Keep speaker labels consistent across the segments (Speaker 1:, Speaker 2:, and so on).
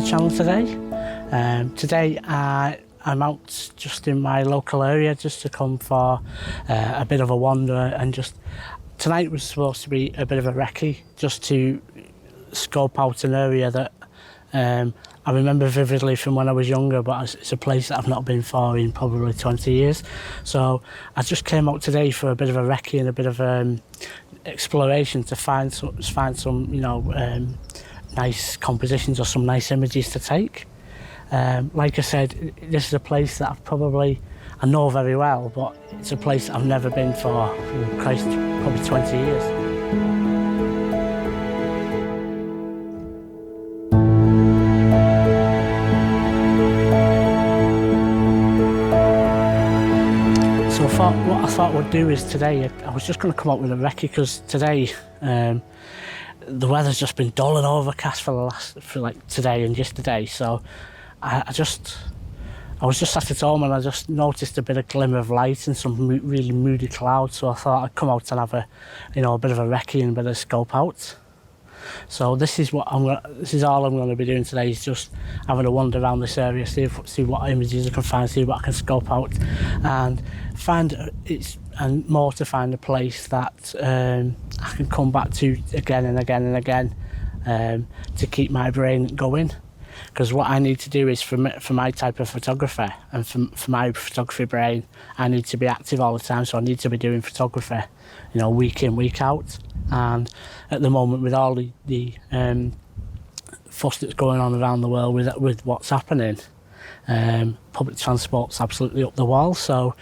Speaker 1: channel today. Today I'm out just in my local area just to come for a bit of a wander, and just tonight was supposed to be a bit of a recce, just to scope out an area that I remember vividly from when I was younger, but it's a place that I've not been for in probably 20 years. So I just came out today for a bit of a recce and a bit of exploration to find some nice compositions or some nice images to take. Like I said, this is a place that I know very well, but it's a place that I've never been for, Christ, probably 20 years. So what I thought I'd do is today, I was just going to come up with a recce, because today the weather's just been dull and overcast for today and yesterday. So I was just sat at home and I just noticed a bit of glimmer of light and some really moody clouds. So I thought I'd come out and have a bit of a recce and a bit of scope out. So this is all I'm going to be doing today, is just having a wander around this area, see what images I can find, see what I can scope out, and find a place that I can come back to again and again and again, to keep my brain going. Because what I need to do is, for my type of photographer and for my photography brain, I need to be active all the time. So I need to be doing photography, week in, week out. And at the moment, with all the fuss that's going on around the world with what's happening, public transport's absolutely up the wall. So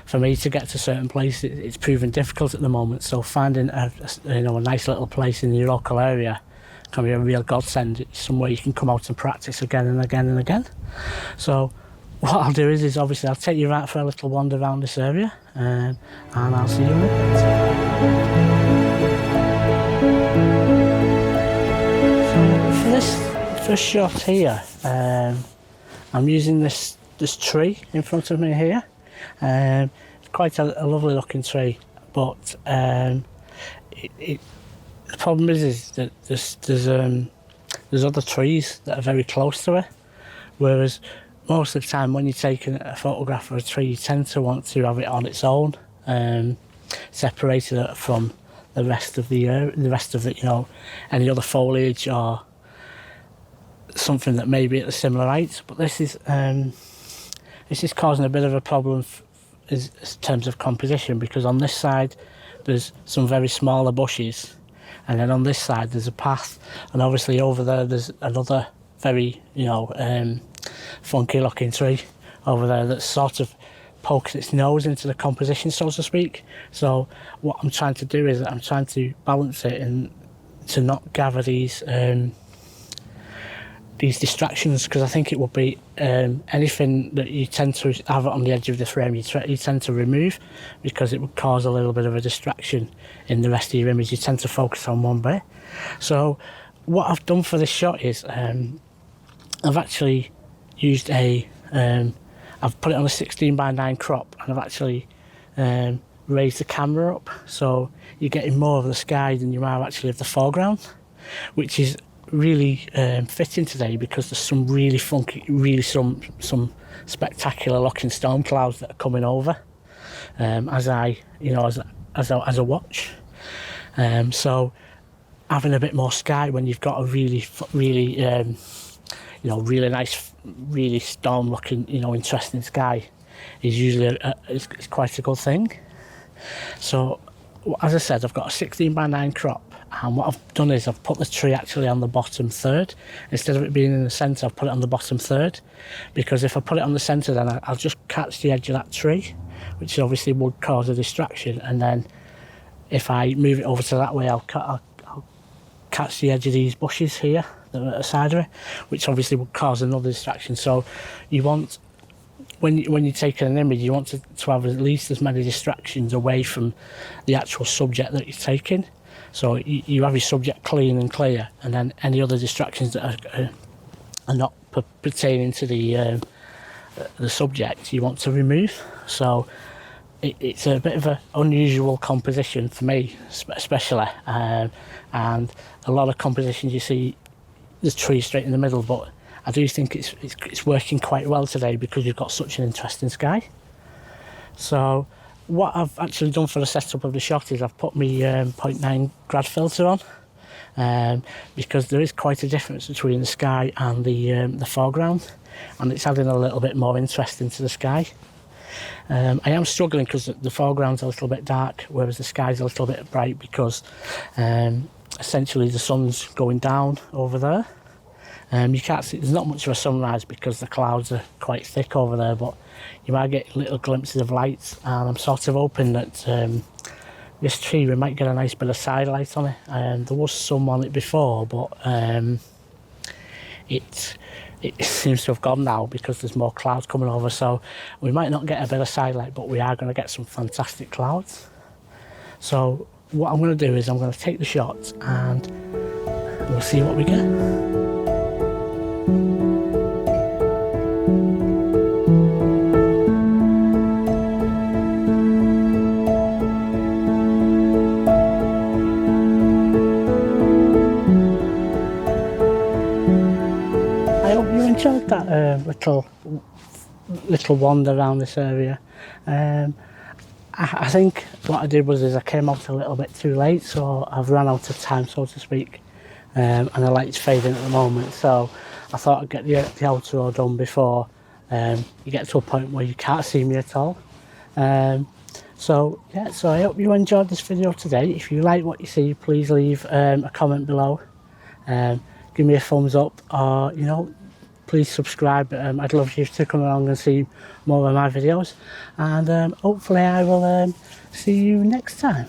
Speaker 1: for me to get to certain places, it's proven difficult at the moment. So finding a nice little place in your local area can be a real godsend. It's somewhere you can come out and practice again and again and again. So what I'll do is obviously I'll take you out for a little wander around this area, and I'll see you in a bit. So for this first shot here, I'm using this tree in front of me here. It's quite a lovely looking tree, but the problem is that there's other trees that are very close to it, whereas most of the time when you're taking a photograph of a tree, you tend to want to have it on its own, separated from the rest of any other foliage or something that may be at a similar height. But this is causing a bit of a problem in terms of composition, because on this side there's some very smaller bushes, and then on this side there's a path, and obviously over there there's another very funky looking tree over there that sort of pokes its nose into the composition, so to speak. So what I'm trying to do is I'm trying to balance it and to not gather these distractions, because I think it would be anything that you tend to have on the edge of the frame you tend to remove, because it would cause a little bit of a distraction in the rest of your image. You tend to focus on one bit. So what I've done for this shot is I've actually used I've put it on a 16:9 crop, and I've actually raised the camera up, so you're getting more of the sky than you are actually of the foreground, which is really fitting today, because there's some really funky, some spectacular looking storm clouds that are coming over as I watch. So having a bit more sky when you've got a really nice, really storm looking, interesting sky is usually it's quite a good thing. So as I said, I've got a 16:9 crop. And what I've done is I've put the tree actually on the bottom third. Instead of it being in the centre, I've put it on the bottom third, because if I put it on the centre, then I'll just catch the edge of that tree, which obviously would cause a distraction. And then if I move it over to that way, I'll catch the edge of these bushes here that are at the side of it, which obviously would cause another distraction. So you want, when you're taking an image, you want to have at least as many distractions away from the actual subject that you're taking. So you have your subject clean and clear, and then any other distractions that are not pertaining to the subject you want to remove. So it's a bit of an unusual composition for me, especially, and a lot of compositions you see the tree straight in the middle, but I do think it's working quite well today because we've got such an interesting sky. So what I've actually done for the setup of the shot is I've put my 0.9 grad filter on, because there is quite a difference between the sky and the foreground, and it's adding a little bit more interest into the sky. I am struggling because the foreground's a little bit dark, whereas the sky's a little bit bright because essentially the sun's going down over there. You can't see, there's not much of a sunrise because the clouds are quite thick over there, but you might get little glimpses of lights, and I'm sort of hoping that this tree, we might get a nice bit of side light on it. There was some on it before, but it seems to have gone now because there's more clouds coming over, so we might not get a bit of side light, but we are going to get some fantastic clouds. So what I'm going to do is I'm going to take the shot and we'll see what we get. I hope you enjoyed that little wander around this area. I think what I did was I came out a little bit too late, so I've run out of time, so to speak, and the light's fading at the moment, so I thought I'd get the outro done before you get to a point where you can't see me at all. So yeah, so I hope you enjoyed this video today. If you like what you see, please leave a comment below, give me a thumbs up, or you know, please subscribe. I'd love you to come along and see more of my videos, and hopefully I will see you next time.